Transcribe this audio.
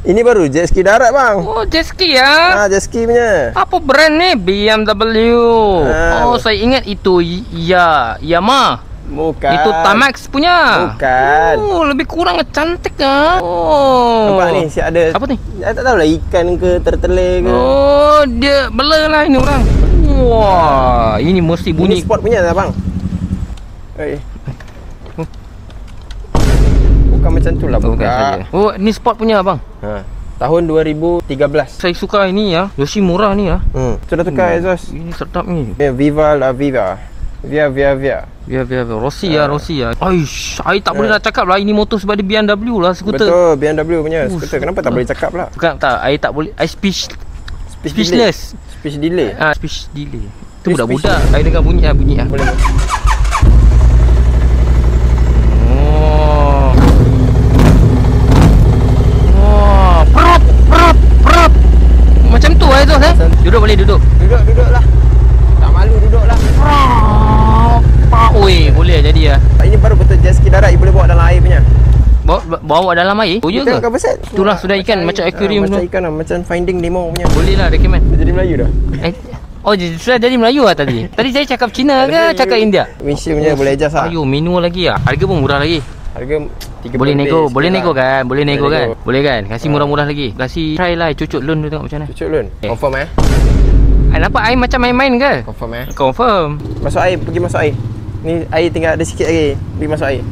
Ini baru jet ski darat bang. Oh, jet ski ya? Jet ski punya. Apa brand ni? BMW. Oh, saya ingat itu Yamaha. Bukan. Itu Tamax punya. Bukan. Oh, lebih kurang cantik ah. Oh. Nampak ni siap ada. Apa ni? Saya tak tahulah ikan ke tertele ke. Oh, dia bela lah ini orang. Wah, ini mesti bunyi. Ini sport punya tak bang? Bukan macam tu lah. Bukan saja. Oh, ni sport punya abang. Tahun 2013. Saya suka ini ya. Yoshimura ni ya. Sudah tukar exhaust. Ini sedap ni. Viva la Viva. Via. Rossi ya. Aish, saya tak boleh nak cakap lah. Ini motor sebab dia BMW lah, skuter. Betul, BMW punya skuter. Kenapa tak boleh cakap lah? Bukan, tak. Saya tak boleh. I speechless. Speech delay. Speech delay. Itu budak-budak. Saya dengar bunyi lah. Boleh. Perap. Macam tu lah itu, Duduk boleh duduk. Duduk lah. Tak malu duduk lah. Oi, boleh jadi lah. Ini baru betul jet ski darat. You boleh bawa dalam air punya. Bawa dalam air? Oh, ya ke? Itulah sudah ikan macam aquarium tu. Macam ikan lah. Macam Finding Nemo punya. Boleh lah, recommend. Jadi Melayu dah. Oh, sudah jadi Melayu lah tadi. Tadi saya cakap Cina ke cakap India? Windshield punya boleh adjust lah. Ayo, manual lagi lah. Harga pun murah lagi. Harga 30 boleh nego kan? Boleh kan? Kasih murah-murah lagi. Kasih try lah, cucuk loan tu tengok macam mana. Cucuk loan? Confirm Nampak air macam main-main ke? Confirm. Masuk air, pergi masuk air. Ni air tinggal ada sikit lagi. Pergi masuk air.